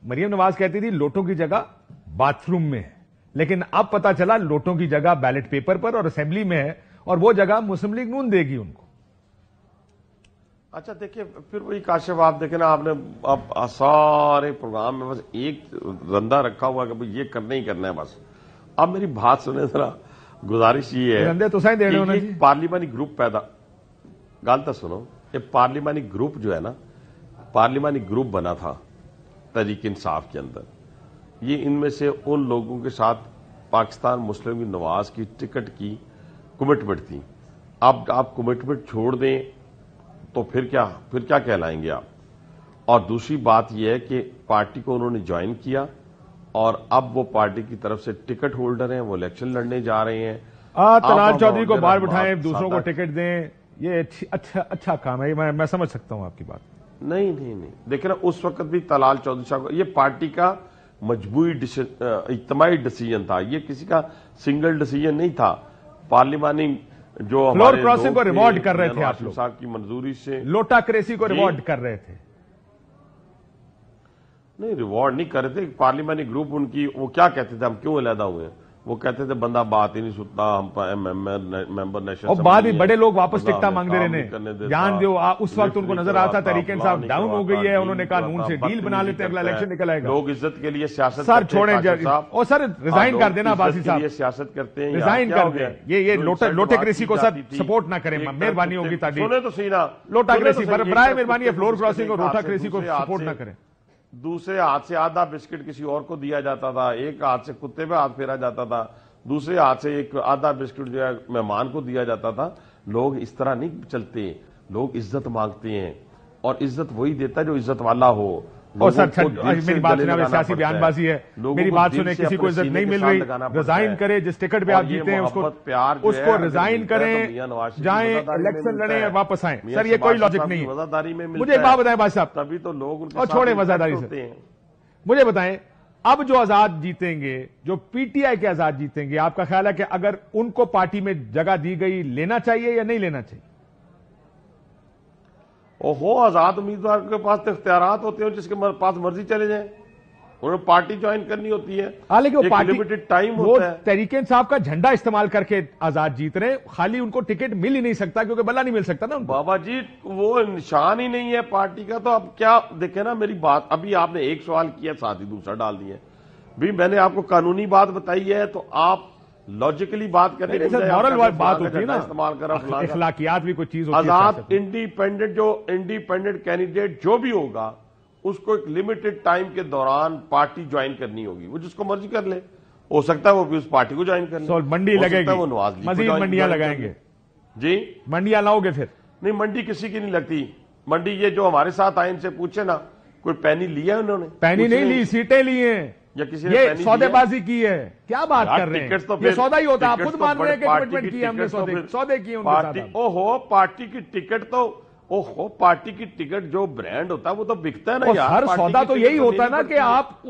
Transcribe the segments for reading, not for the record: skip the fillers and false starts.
मरियम नवाज कहती थी लोटों की जगह बाथरूम में है, लेकिन अब पता चला लोटों की जगह बैलेट पेपर पर और असेंबली में है, और वो जगह मुस्लिम लीग नून देगी उनको। अच्छा देखिए, फिर वही काशिफ, आप देखें ना, आपने अब सारे प्रोग्राम में बस एक रंदा रखा हुआ कि भाई ये करना ही करना है बस। अब मेरी बात सुने जरा, गुजारिश ये है रंदे तो सही देने होना कि पार्लिमानी ग्रुप पैदा, गल तो सुनो, ये पार्लिमानी ग्रुप जो है ना, पार्लिमानी ग्रुप बना था तहरीक इंसाफ के अंदर, ये इनमें से उन लोगों के साथ पाकिस्तान मुस्लिम लीग नवाज की टिकट की कमिटमेंट थी। अब आप कमिटमेंट छोड़ दें तो फिर क्या कहलाएंगे आप। और दूसरी बात यह है कि पार्टी को उन्होंने ज्वाइन किया और अब वो पार्टी की तरफ से टिकट होल्डर हैं, वो इलेक्शन लड़ने जा रहे हैं। तलाल चौधरी को बाहर बिठाएं, दूसरों को टिकट दें, ये अच्छा काम है, मैं समझ सकता हूं आपकी बात। नहीं, देखिए ना, उस वक्त भी तलाल चौधरी साहब, ये पार्टी का मजबूरी इज्तिमाई डिसीजन था, ये किसी का सिंगल डिसीजन नहीं था। पार्लिमानी जो फ्लोर क्रॉसिंग को रिवॉर्ड कर रहे थे आप लोग, साहब की मंजूरी से लोटाक्रेसी को रिवॉर्ड कर रहे थे। नहीं, रिवॉर्ड नहीं कर रहे थे। पार्लिमानी ग्रुप उनकी, वो क्या कहते थे, हम क्यों अलहदा हुए हैं, वो कहते थे बंदा बात ही नहीं सुनता, हम मेंबर नेशनल, और बाद में बड़े लोग वापस टिकटा मांगते रहे, जान दो। उस वक्त उनको नजर आता तहरीक इंसाफ डाउन हो गई है, उन्होंने कहा नून से डील बना लेते हैं, अगला इलेक्शन निकल आएगा। लोग इज्जत के लिए सियासत सर छोड़े, और सर रिजाइन कर देना बासी साहब, सियासत करते हैं, रिजाइन कर दें। ये लोटेक्रेसी को सर सपोर्ट ना करें, मेहरबानी होगी ताकि सुने तो सही ना, लोटाक्रेसी बराए मेहरबानी, फ्लोर क्रॉसिंग और लोटाक्रेसी को सपोर्ट ना करें। दूसरे हाथ से आधा बिस्किट किसी और को दिया जाता था, एक हाथ से कुत्ते पे हाथ फेरा जाता था, दूसरे हाथ से एक आधा बिस्किट जो है मेहमान को दिया जाता था। लोग इस तरह नहीं चलते, लोग इज्जत मांगते हैं और इज्जत वही देता है जो इज्जत वाला हो। और सर मेरी बात सुने, सियासी बयानबाजी है, मेरी बात सुने, किसी को इज्जत नहीं मिल रही, रिजाइन करे, जिस टिकट पे आप जीते हैं उसको रिजाइन करें, जाएं इलेक्शन लड़ें और वापस आए। सर ये कोई लॉजिक नहीं है। मुझे एक बात बताएं बात साहब, तभी तो लोग और छोड़े वजादारी से, मुझे बताएं अब जो आजाद जीतेंगे, जो पीटीआई के आजाद जीतेंगे, आपका ख्याल है कि अगर उनको पार्टी में जगह दी गई, लेना चाहिए या नहीं लेना चाहिए? ओहो, आजाद उम्मीदवार के पास तो इख्तियारात होते हैं, जिसके पास मर्जी चले जाएं, उन्हें पार्टी ज्वाइन करनी होती है, लेकिन पार्टी लिमिटेड टाइम होता है। तहरीक इंसाफ का झंडा इस्तेमाल करके आजाद जीत रहे, खाली उनको टिकट मिल ही नहीं सकता क्योंकि बल्ला नहीं मिल सकता ना उनको। बाबा जी, वो निशान ही नहीं है पार्टी का, तो अब क्या देखे ना, मेरी बात, अभी आपने एक सवाल किया, साथ ही दूसरा डाल दिया। भी मैंने आपको कानूनी बात बताई है, तो आप लॉजिकली बात करें, मॉरल बात होती है ना, इस्तेमाल कर अखलाकियात भी कोई चीज होती है। आजाद इंडिपेंडेंट कैंडिडेट जो भी होगा, उसको एक लिमिटेड टाइम के दौरान पार्टी ज्वाइन करनी होगी, वो जिसको मर्जी कर ले, हो सकता है वो भी उस पार्टी को ज्वाइन कर ले, मंडी लगेगी, वो नवाज लीग मजीद मंडियां लगाएंगे जी, मंडियां लाओगे फिर? नहीं, मंडी किसी की नहीं लगती। मंडी ये जो हमारे साथ आए, इनसे पूछे ना, कोई पैनी लिया है उन्होंने? पैनी नहीं ली, सीटें ली हैं, या किसी ने ये सौदेबाजी की है। क्या बात कर रहे हैं, तो ये सौदा ही होता है। आप खुद मान रहे हैं कि कमिटमेंट की हमने, सौदे किए उनके साथ। ओहो, पार्टी की टिकट तो, ओहो, पार्टी की टिकट जो ब्रांड होता है वो तो बिकता है ना यार। हर सौदा तो यही होता है ना कि आप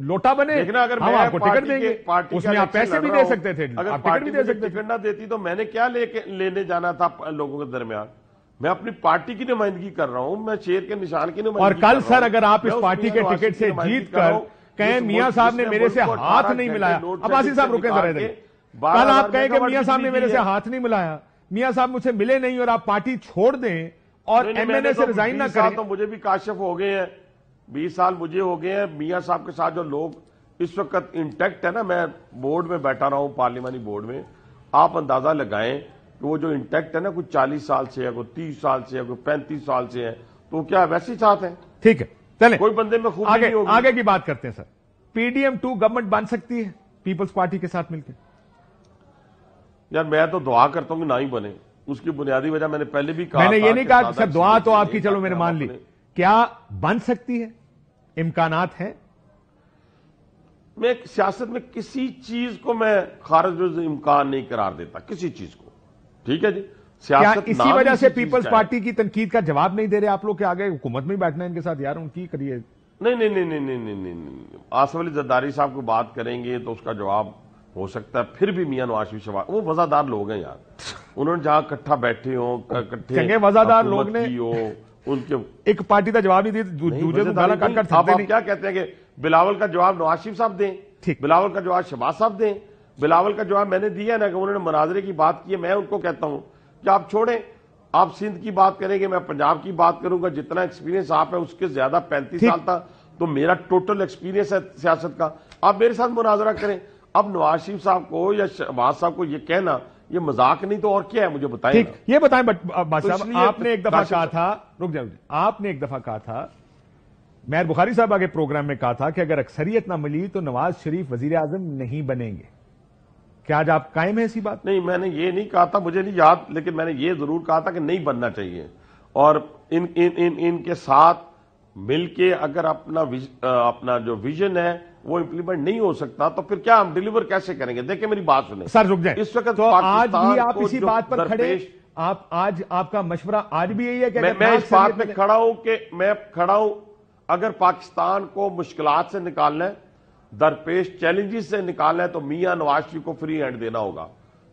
लोटा बने, अगर हम आपको टिकट देंगे, उसमें आप पैसे भी दे सकते थे, अगर पार्टी भी टिकट ना देती तो मैंने क्या लेने जाना था लोगों के दरमियान। मैं अपनी पार्टी की नुमाइंदगी कर रहा हूं, मैं शेर के निशान की नुमाइंदगी। और कल सर अगर आप इस पार्टी के टिकट से जीत कर कहें मियां साहब ने मेरे से हाथ नहीं मिलाया, अब्बासी साहब रुके जरा, कल आप कहें कि मियां साहब ने मेरे से हाथ नहीं मिलाया, मियां साहब मुझसे मिले नहीं और आप पार्टी छोड़ दें और एमएनए से रिजाइन ना करें, तो मुझे भी काशिफ हो गए हैं, 20 साल मुझे हो गए हैं। मियां साहब के साथ जो लोग इस वक्त इंटैक्ट है ना, मैं बोर्ड में बैठा रहा हूं, पार्लिमानी बोर्ड में, आप अंदाजा लगाएं कि वो जो इंटैक्ट है ना, कुछ 40 साल से है, कोई 30 साल से है, कोई 35 साल से है, तो क्या वैसे ही साथ है? ठीक है, चलें कोई बंदे में खूब आगे की बात करते हैं सर। पीडीएम 2 गवर्नमेंट बन सकती है पीपल्स पार्टी के साथ मिलकर? यार मैं तो दुआ करता हूं कि ना ही बने। उसकी बुनियादी वजह मैंने पहले भी कहा, मैंने ये नहीं कहा सर, दुआ तो आपकी चलो मैंने मान ली, क्या बन सकती है, इम्कानात है? मैं सियासत में किसी चीज को मैं खारिज इम्कान नहीं करार देता, किसी चीज को, ठीक है जी। क्या इसी वजह से पीपल्स पार्टी की तनकीद का जवाब नहीं दे रहे आप लोग के आगे? हुकूमत में ही बैठना है इनके साथ यार, उनकी करिए। नहीं, आसिफ अली जरदारी साहब को बात करेंगे तो उसका जवाब हो सकता है, फिर भी मियां नवाज शरीफ सवाल, वो वजादार लोग हैं यार, उन्होंने जहां इकट्ठा बैठे हो, इकट्ठे वजादार लोग ने ان کے ایک پارٹی کا جواب نہیں دیتے گالا کاٹ کر آپ کیا کہتے ہیں کہ بلاول کا جواب نواز شریف صاحب دیں، بلاول کا جواب شہباز صاحب دیں؟ بلاول کا جواب میں نے دیا نا کہ انہوں نے مناظرے کی بات کی ہے. میں ان کو کہتا ہوں کہ آپ چھوڑیں، آپ سندھ کی بات کریں گے، میں پنجاب کی بات کروں گا. جتنا ایکسپیرینس آپ ہے اس کے زیادہ 35 سال تھا تو میرا ٹوٹل ایکسپیرینس ہے سیاست کا. آپ میرے ساتھ مناظرہ کریں. اب نواز شریف صاحب کو یا شہباز صاحب کو یہ کہنا یہ مذاق نہیں تو اور کیا ہے؟ مجھے بتائیں. یہ بتائیں صاحب، آپ نے ایک دفعہ کہا تھا، رک جائیں، آپ نے ایک دفعہ کہا تھا، مہر بخاری صاحب آگے پروگرام میں کہا تھا کہ اگر اکثریت نہ ملی تو نواز شریف وزیر اعظم نہیں بنیں گے. کیا آج آپ قائم ہیں ایسی بات؟ نہیں، میں نے یہ نہیں کہا تھا، مجھے نہیں یاد، لیکن میں نے یہ ضرور کہا تھا کہ نہیں بننا چاہیے. اور ان کے ساتھ مل کے اگر اپنا جو ویژن ہے وہ امپلیمنٹ نہیں ہو سکتا تو پھر کیا ہم ڈیلیور کیسے کریں گے؟ دیکھیں میری بات سنیں سر، رک جائیں. اس وقت تو آج بھی آپ اسی بات پر کھڑے، آج آپ کا مشورہ آج بھی یہی ہے کہ میں اس بات میں کھڑا ہوں کہ میں کھڑا ہوں اگر پاکستان کو مشکلات سے نکالنا ہے، درپیش چیلنجز سے نکالنا ہے تو میاں نواز شریف کو فری ہینڈ دینا ہوگا.